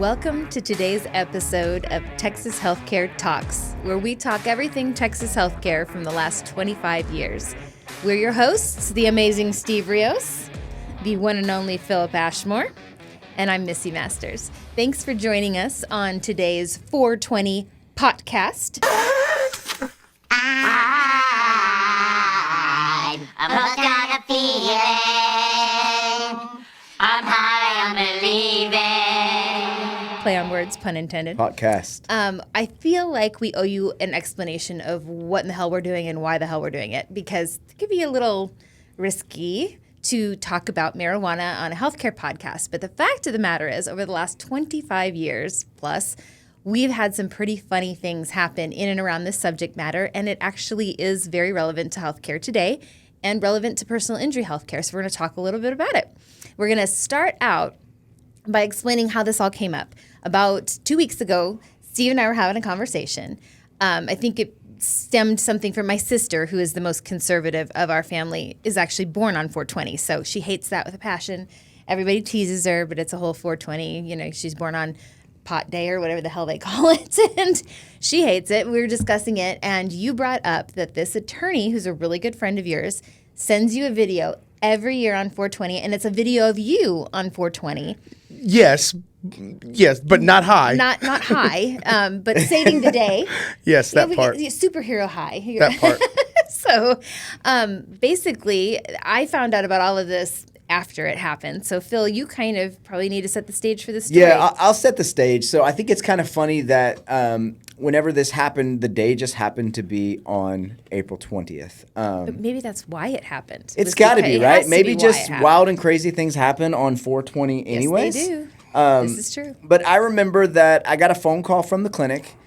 Welcome to today's episode of Texas Healthcare Talks, where we talk everything Texas healthcare from the last 25 years. We're your hosts, the amazing Steve Rios, the one and only Philip Ashmore, and I'm Missy Masters. Thanks for joining us on today's 420 Potcast. I'm hooked on a feeling. I'm high, I'm believing. Play on words, pun intended. Potcast. I feel like we owe you an explanation of what in the hell we're doing and why the hell we're doing it, because it could be a little risky to talk about marijuana on a healthcare podcast. But the fact of the matter is, over the last 25 years plus, we've had some pretty funny things happen in and around this subject matter, and it actually is very relevant to healthcare today and relevant to personal injury healthcare. So we're going to talk a little bit about it. We're going to start out by explaining how this all came up. About 2 weeks ago, Steve and I were having a conversation. I think it stemmed something from my sister, who is the most conservative of our family, is actually born on 420. So she hates that with a passion. Everybody teases her, but it's a whole 420. You know, she's born on pot day or whatever the hell they call it. And she hates it. We were discussing it. And you brought up that this attorney, who's a really good friend of yours, sends you a video every year on 420. And it's a video of you on 420. Yes, but not high. Not high, but saving the day. Yes, that part. Superhero high. That part. So basically, I found out about all of this after it happened. So Phil, you kind of probably need to set the stage for this story. Yeah, I'll set the stage. So I think it's kind of funny that whenever this happened, the day just happened to be on April 20th. But maybe that's why it happened. It's got to be, right? Maybe just wild and crazy things happen on 420 anyways. Yes, they do. This is true. But I remember that I got a phone call from the clinic,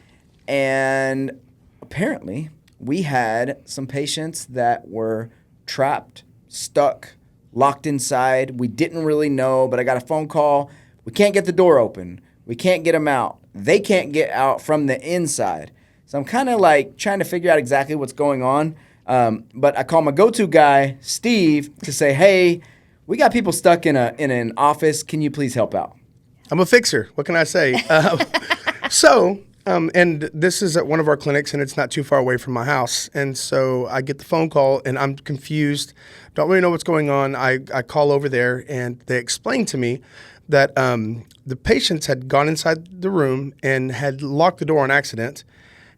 and apparently we had some patients that were trapped, stuck, locked inside. We didn't really know, but I got a phone call. We can't get the door open. We can't get them out. They can't get out from the inside. So I'm kind of like trying to figure out exactly what's going on. But I call my go-to guy, Steve, to say, hey, we got people stuck in an office. Can you please help out? I'm a fixer. What can I say? And this is at one of our clinics, and it's not too far away from my house. And so I get the phone call, and I'm confused, don't really know what's going on. I call over there, and they explain to me that the patients had gone inside the room and had locked the door on accident,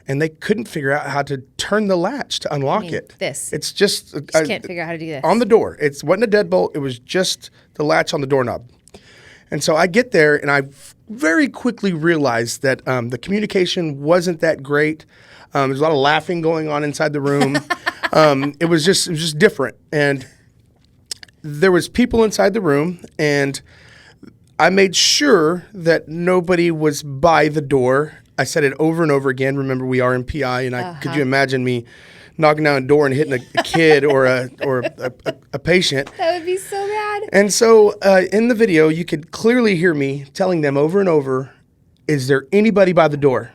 and they couldn't figure out how to turn the latch to unlock it. It's just can't figure out how to do this. On the door. It wasn't a deadbolt. It was just the latch on the doorknob. And so I get there, and I very quickly realized that the communication wasn't that great. There's a lot of laughing going on inside the room. It was just different. And there was people inside the room, and I made sure that nobody was by the door. I said it over and over again. Remember, we are in PI, and could you imagine me knocking down a door and hitting a kid or a patient? That would be so bad. And so in the video, you could clearly hear me telling them over and over, is there anybody by the door?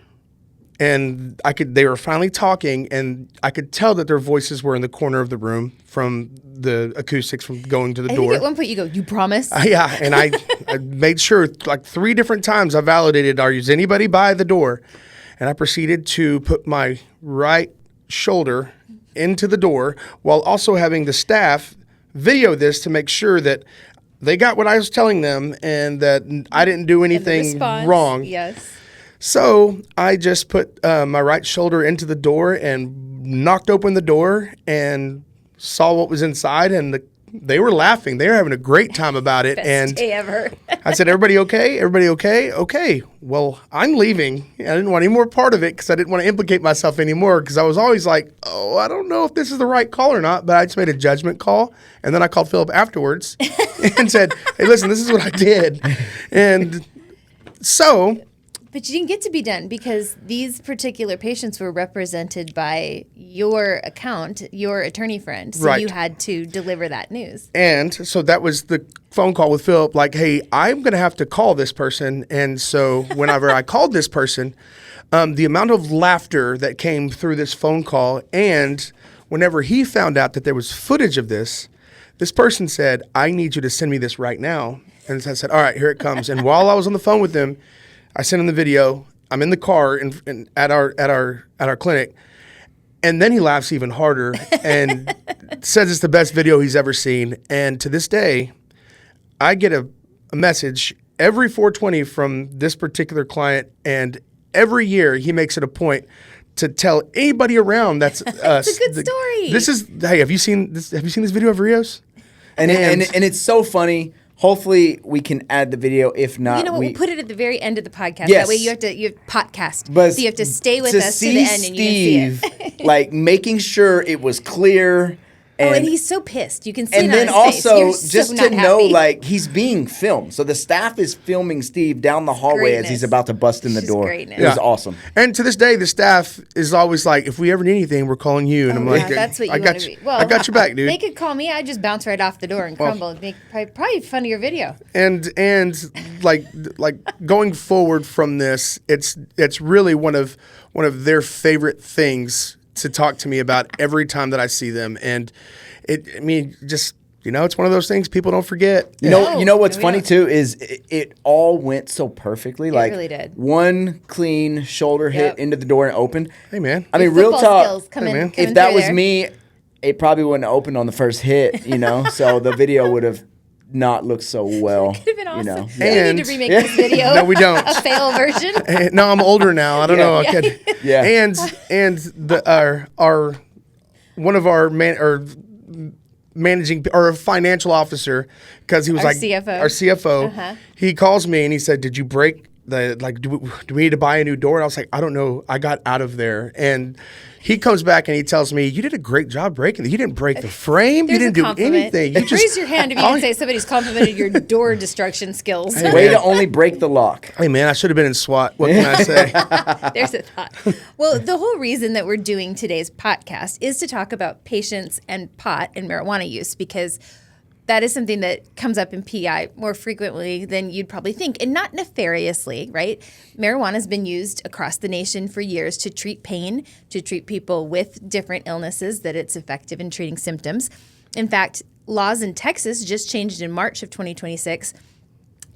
And they were finally talking, and I could tell that their voices were in the corner of the room from the acoustics from going to the door. I think at one point you go, you promise? Yeah, and I made sure like 3 different times I validated, is anybody by the door? And I proceeded to put my right shoulder into the door while also having the staff video this to make sure that they got what I was telling them and that I didn't do anything wrong. Yes. So I just put my right shoulder into the door and knocked open the door and saw what was inside, and they were laughing. They were having a great time about it. Best day ever. I said, everybody okay? Everybody okay? Okay. Well, I'm leaving. I didn't want any more part of it because I didn't want to implicate myself anymore, because I was always like, I don't know if this is the right call or not, but I just made a judgment call. And then I called Philip afterwards and said, hey, listen, this is what I did. And so... But you didn't get to be done because these particular patients were represented by your account, your attorney friend. So right. You had to deliver that news. And so that was the phone call with Philip, like, hey, I'm going to have to call this person. And so whenever I called this person, the amount of laughter that came through this phone call, and whenever he found out that there was footage of this person said, I need you to send me this right now. And I said, all right, here it comes. And while I was on the phone with him, I send him the video. I'm in the car at our clinic, and then he laughs even harder and says it's the best video he's ever seen. And to this day, I get a message every 420 from this particular client, and every year he makes it a point to tell anybody around that's us. It's a good story. This is have you seen this video of Rios? And it's so funny. Hopefully we can add the video. If not, You know what? We'll put it at the very end of the podcast. Yes. That way you have Potcast. But so you have to stay with us to the end and you can see it. like making sure it was clear. And he's so pissed. You can see And it on then his also, face. You're just so to not know, happy. like, he's being filmed. So the staff is filming Steve down the hallway as he's Greatness. about to bust in the It's just door. greatness. It was Yeah. awesome. And to this day, the staff is always like, if we ever need anything, we're calling you. And I'm Yeah, like, that's what you I want got to you. be. Well, I got your back, dude. They could call me. I just bounce right off the door and crumble and make probably funnier video. And like going forward from this, it's really one of their favorite things to talk to me about every time that I see them. And just it's one of those things people don't forget. You know what's No, we funny don't. too is it all went so perfectly. It really did. One clean shoulder hit Yep. into the door and opened. Hey, man. I mean, Your real football talk. skills Hey, man. If that was me, it probably wouldn't have opened on the first hit. So the video would have not looked so well. Could have been awesome. Yeah. We need And- to remake this video. No, we don't. A fail version. Hey, no, I'm older now. I don't know. I could. Yeah. And our one of our managing or financial officer, because he was Our like CFO. our CFO. Uh-huh. He calls me and he said, "Did you break do we need to buy a new door?" And I was like, "I don't know. I got out of there." And he comes back and he tells me, "You did a great job breaking it. You didn't break the frame. You There's a didn't do compliment. anything. You just Raise your hand if you can say somebody's complimented your door destruction skills. Way to only break the lock. Hey man, I should have been in SWAT. What can I say?" There's a thought. Well, the whole reason that we're doing today's podcast is to talk about patients and pot and marijuana use, because that is something that comes up in PI more frequently than you'd probably think, and not nefariously, right? Marijuana has been used across the nation for years to treat pain, to treat people with different illnesses, that it's effective in treating symptoms. In fact, laws in Texas just changed in March of 2026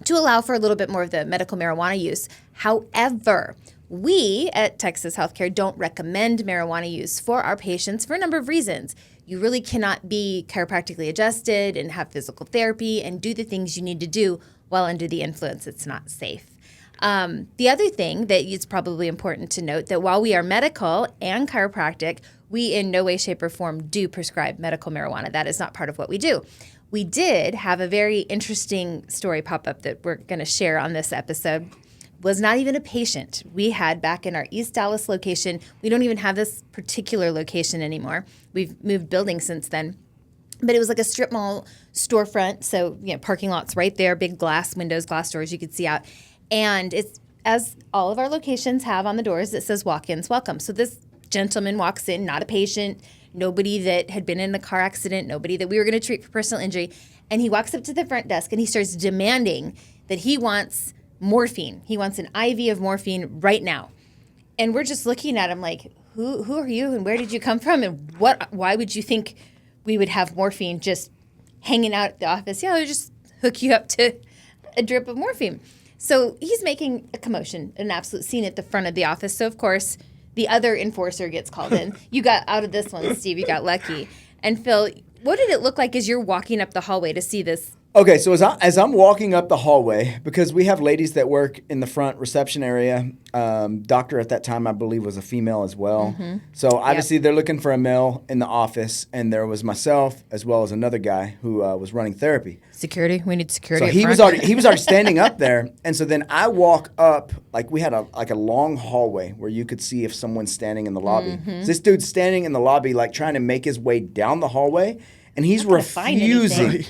to allow for a little bit more of the medical marijuana use. However, we at Texas Healthcare don't recommend marijuana use for our patients for a number of reasons. You really cannot be chiropractically adjusted and have physical therapy and do the things you need to do while under the influence. It's not safe. The other thing that it's probably important to note that while we are medical and chiropractic, we in no way, shape, or form do prescribe medical marijuana. That is not part of what we do. We did have a very interesting story pop up that we're going to share on this episode. Was not even a patient. We had back in our East Dallas location. We don't even have this particular location anymore. We've moved buildings since then. But it was like a strip mall storefront. So, parking lots right there, big glass windows, glass doors you could see out. And it's, as all of our locations have on the doors, it says walk-ins welcome. So this gentleman walks in, not a patient, nobody that had been in a car accident, nobody that we were going to treat for personal injury. And he walks up to the front desk and he starts demanding that he wants morphine. He wants an IV of morphine right now. And we're just looking at him like, who are you and where did you come from? And why would you think we would have morphine just hanging out at the office? Yeah, they'll just hook you up to a drip of morphine. So he's making a commotion, an absolute scene at the front of the office. So of course, the other enforcer gets called in. You got out of this one, Steve. You got lucky. And Phil, what did it look like as you're walking up the hallway to see this? Okay, so as I'm walking up the hallway, because we have ladies that work in the front reception area, doctor at that time I believe was a female as well. Mm-hmm. So obviously they're looking for a male in the office, and there was myself as well as another guy who was running therapy. Security. We need security. So up he front. was already standing up there, and so then I walk up, like we had a long hallway where you could see if someone's standing in the lobby. Mm-hmm. So this dude's standing in the lobby, like trying to make his way down the hallway, and he's Not gonna find refusing. anything.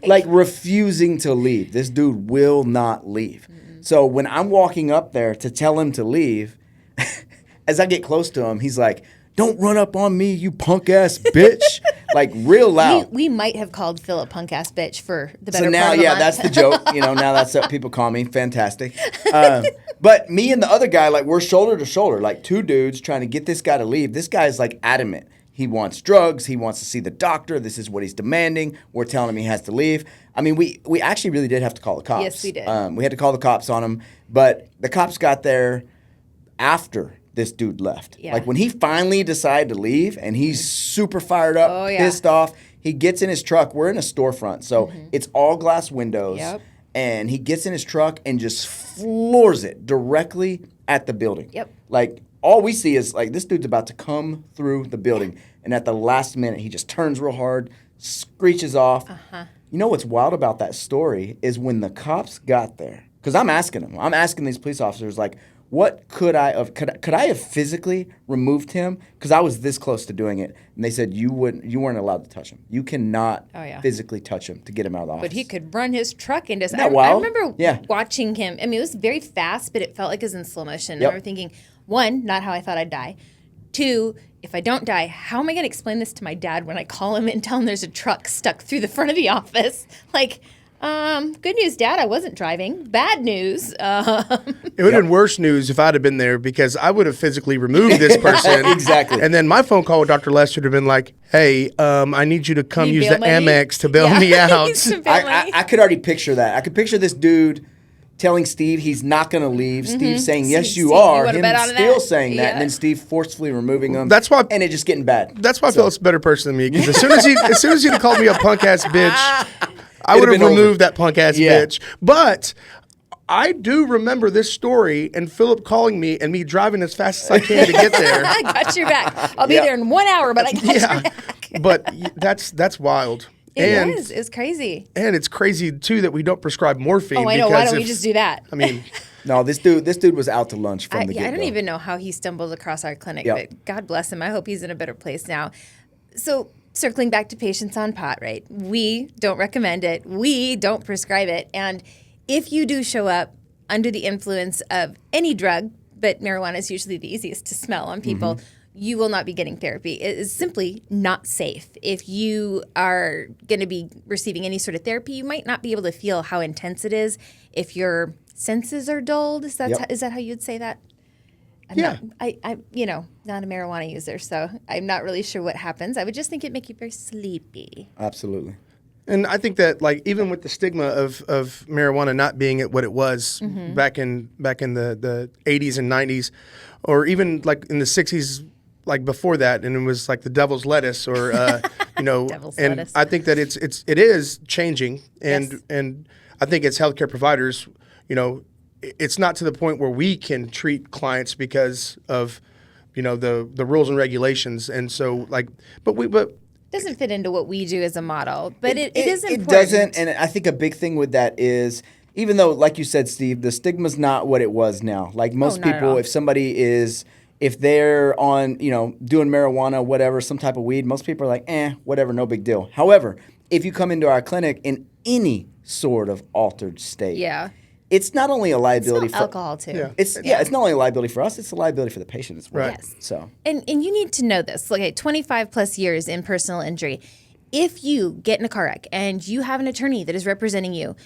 Like refusing to leave. This dude will not leave. Mm-hmm. So when I'm walking up there to tell him to leave, as I get close to him, he's like, "Don't run up on me, you punk ass bitch!" Like real loud. We might have called Phil a punk ass bitch for the better So now, part of a month. that's the joke. Now that's what people call me. Fantastic. But me and the other guy, like we're shoulder to shoulder, like two dudes trying to get this guy to leave. This guy's like adamant. He wants drugs. He wants to see the doctor. This is what he's demanding. We're telling him he has to leave. I mean, we actually really did have to call the cops. Yes, we did. We had to call the cops on him But the cops got there after this dude left. Yeah. Like when he finally decided to leave and he's super fired up, Oh, yeah. pissed off, he gets in his truck. We're in a storefront, so it's all glass windows. Yep. And he gets in his truck and just floors it directly at the building. Yep. Like all we see is like this dude's about to come through the building, and at the last minute he just turns real hard, screeches off. You know what's wild about that story is when the cops got there, because I'm asking these police officers like, what could I have physically removed him? Because I was this close to doing it, and they said you weren't allowed to touch him. You cannot physically touch him to get him out of the office. But he could run his truck into. Isn't that wild? I remember watching him. I mean, it was very fast, but it felt like it was in slow motion. Yep. I remember thinking, one, not how I thought I'd die. Two, if I don't die, how am I going to explain this to my dad when I call him and tell him there's a truck stuck through the front of the office? Like, good news, Dad, I wasn't driving. Bad news. It would have been worse news if I'd have been there because I would have physically removed this person. Exactly. And then my phone call with Dr. Lester would have been like, hey, I need you to come Need use the bail money? Amex to bail me out. Needs some bail money. I could already picture that. I could picture this dude telling Steve he's not going to leave. Steve saying, yes, Steve, you you are. wanna Him bet on that? still saying that. Yeah. And then Steve forcefully removing him. That's why- And it just getting bad. That's why Philip's a better person than me. Because as soon as he'd called me a punk ass bitch, I It'd would have have been removed that punk ass Yeah. bitch. But I do remember this story and Philip calling me and me driving as fast as I can to get there. I got your back. I'll be Yeah. there in 1 hour, but I got your Yeah, back. but that's wild. It is. It's crazy. And it's crazy too that we don't prescribe morphine. Oh, I know. Why because don't we if- just do that? I mean, No, this dude was out to lunch from the I get-go. don't even know how he stumbled across our clinic, Yep. but God bless him. I hope he's in a better place now. So, circling back to patients on pot, right? We don't recommend it. We don't prescribe it. And if you do show up under the influence of any drug, but marijuana is usually the easiest to smell on people, you will not be getting therapy. It is simply not safe. If you are going to be receiving any sort of therapy, you might not be able to feel how intense it is if your senses are dulled. Is that Yep. is that how you'd say that? Yeah. I'm not a marijuana user, so I'm not really sure what happens. I would just think it'd make you very sleepy. Absolutely. and I think that like even with the stigma of marijuana not being at what it was back in the 80s and 90s, or even like in the 60s, like before that, and it was like the devil's lettuce, or Devil's and lettuce. I think that it is changing, and Yes. and I think as healthcare providers, it's not to the point where we can treat clients because of the rules and regulations, and so like, but Doesn't fit into what we do as a model, but it is important. It doesn't, and I think a big thing with that is, even though, like you said, Steve, the stigma's not what it was now. Like most not at people, all. if they're on, doing marijuana, whatever, some type of weed, most people are like, whatever, no big deal. However, if you come into our clinic in any sort of altered state, Yeah. it's not only a liability Smell for alcohol too. Yeah. It's not only a liability for us; it's a liability for the patient as well. Right. Yes. So And you need to know this. Look at 25 plus years in personal injury. If you get in a car wreck and you have an attorney that is representing you,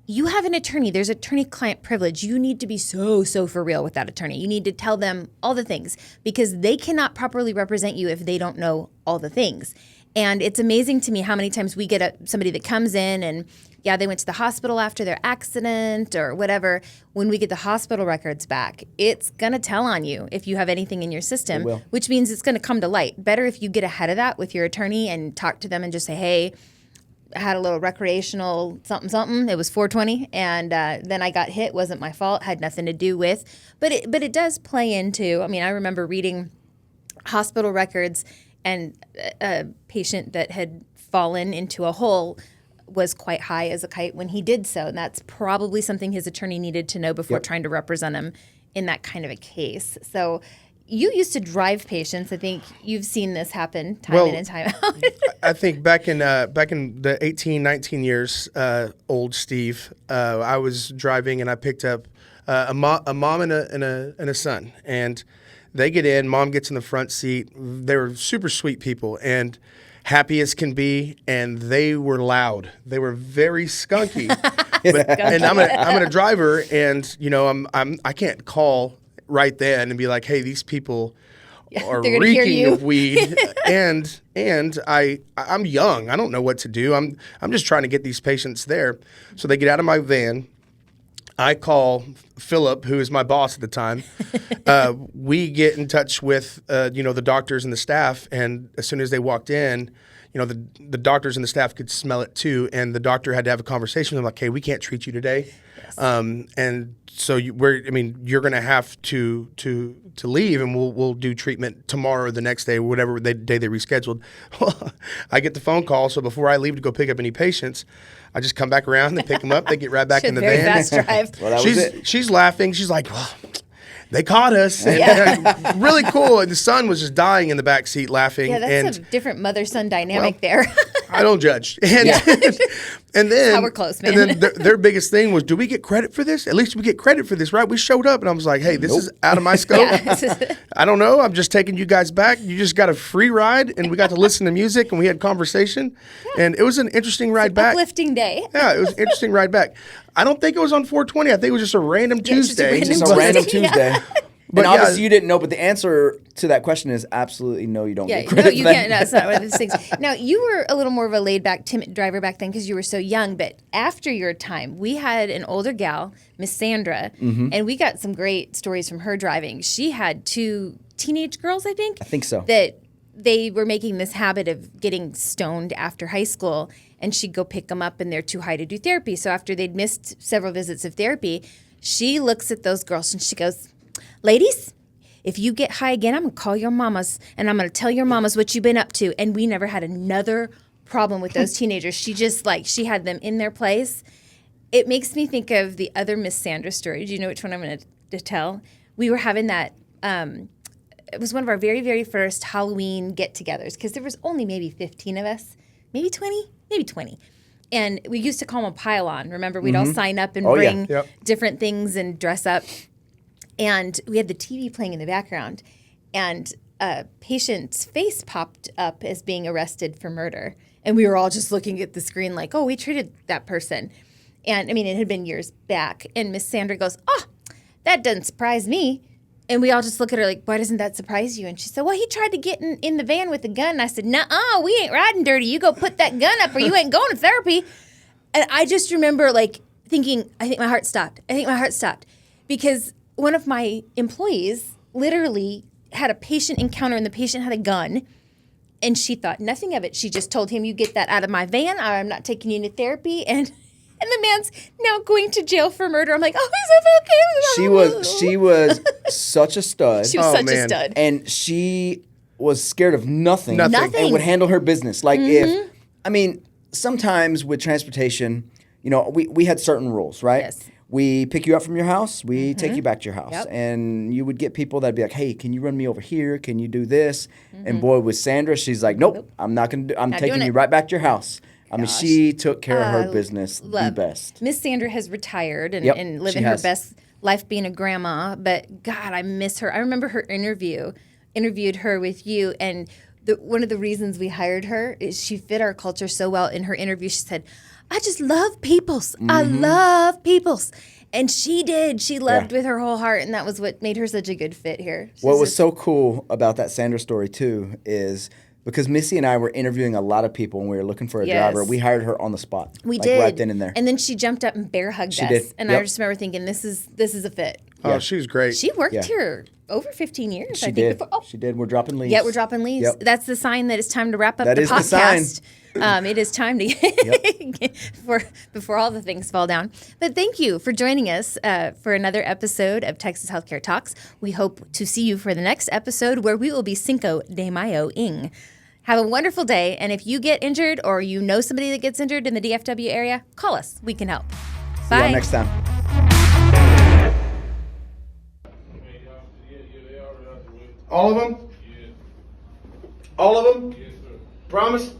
you have an attorney. There's attorney-client privilege. You need to be so for real with that attorney. You need to tell them all the things because they cannot properly represent you if they don't know all the things. And it's amazing to me how many times we get somebody that comes in and, they went to the hospital after their accident or whatever. When we get the hospital records back, it's going to tell on you if you have anything in your system, will. which means it's going to come to light. Better if you get ahead of that with your attorney and talk to them and just say, hey, I had a little recreational something. It was 420, and then I got hit. Wasn't my fault. Had nothing to do with. But it does play into. I mean, I remember reading hospital records, and a patient that had fallen into a hole was quite high as a kite when he did so, and that's probably something his attorney needed to know before trying to represent him in that kind of a case. So. You used to drive patients. I think you've seen this happen time in and time out. I think back in the 18, 19 years old Steve, I was driving and I picked up a mom and a son, and they get in. Mom gets in the front seat. They were super sweet people and happy as can be, and they were loud. They were very skunky. And I'm a driver, and I can't call right then and be like, hey, these people are they're gonna hear reeking you. of weed, and I'm young. I don't know what to do. I'm just trying to get these patients there. So they get out of my van, I call Philip, who is my boss at the time. We get in touch with, the doctors and the staff. And as soon as they walked in, the doctors and the staff could smell it too. And the doctor had to have a conversation with them like, hey, we can't treat you today. Yes. And so you're going to have to leave, and we'll do treatment tomorrow or the next day, whatever day they rescheduled. I get the phone call. So before I leave to go pick up any patients, I just come back around, they pick them up, they get right back in the van. Fast drive. Well, that was it. She's laughing. She's like, well, they caught us. And, really cool. And the son was just dying in the back seat laughing. Yeah, that's a different mother-son dynamic there. I don't judge. And, and then, how we're close, man. And then their biggest thing was, do we get credit for this? At least we get credit for this, right? We showed up, and I was like, hey, this is out of my scope. I don't know. I'm just taking you guys back. You just got a free ride, and we got to listen to music, and we had conversation. Yeah. And it was an interesting ride back. Uplifting day. Yeah, it was an interesting ride back. I don't think it was on 420. I think it was just a random Tuesday. Just a random Tuesday. But obviously you didn't know, but the answer to that question is absolutely no, you don't get credit. No, you can't. No, it's not one of those things. Now, you were a little more of a laid-back, timid driver back then because you were so young, but after your time, we had an older gal, Miss Sandra, and we got some great stories from her driving. She had 2 teenage girls, I think. I think so. That they were making this habit of getting stoned after high school, and she'd go pick them up, and they're too high to do therapy. So after they'd missed several visits of therapy, she looks at those girls, and she goes, ladies, if you get high again, I'm going to call your mamas, and I'm going to tell your mamas what you've been up to. And we never had another problem with those teenagers. She just, she had them in their place. It makes me think of the other Miss Sandra story. Do you know which one I'm going to tell? We were having that, it was one of our very, very first Halloween get-togethers, because there was only maybe 15 of us, maybe 20. And we used to call them a pile-on. Remember, we'd all sign up and bring different things and dress up. And we had the TV playing in the background, and a patient's face popped up as being arrested for murder. And we were all just looking at the screen like, oh, we treated that person. And, it had been years back. And Miss Sandra goes, oh, that doesn't surprise me. And we all just look at her like, why doesn't that surprise you? And she said, well, he tried to get in the van with a gun. And I said, nuh-uh, we ain't riding dirty. You go put that gun up or you ain't going to therapy. And I just remember thinking, I think my heart stopped. Because one of my employees literally had a patient encounter, and the patient had a gun, and she thought nothing of it. She just told him, you get that out of my van, or I'm not taking you into therapy. And the man's now going to jail for murder. I'm like, oh, is that okay? She was such a stud. She was such a stud. And she was scared of nothing. Nothing. And would handle her business. Sometimes with transportation, we had certain rules, right? Yes. We pick you up from your house. We take you back to your house. Yep. And you would get people that'd be like, hey, can you run me over here? Can you do this? And boy, with Sandra, she's like, nope. I'm not going to do I'm taking you right back to your house. She took care of her business the best. Miss Sandra has retired and living her best life being a grandma. But, God, I miss her. I remember her interviewed her with you. And one of the reasons we hired her is she fit our culture so well. In her interview, she said, I just love peoples. I love peoples. And she did. She loved with her whole heart, and that was what made her such a good fit here. What was so cool about that Sandra story, too, is because Missy and I were interviewing a lot of people when we were looking for a driver. We hired her on the spot. We did. Right then and there. And then she jumped up and bear hugged us. Did. And I just remember thinking, this is a fit. Oh, she was great. She worked here over 15 years, she I think. Did. Before. Oh. She did. We're dropping leaves. Yeah, we're dropping leaves. Yep. That's the sign that it's time to wrap up the podcast. The sign. It is time to before all the things fall down. But thank you for joining us for another episode of Texas Healthcare Talks. We hope to see you for the next episode, where we will be Cinco de Mayo-ing. Have a wonderful day, and if you get injured or you know somebody that gets injured in the DFW area, call us. We can help. Bye. See y'all next time. All of them? Yes. All of them? Yes, sir. Promise?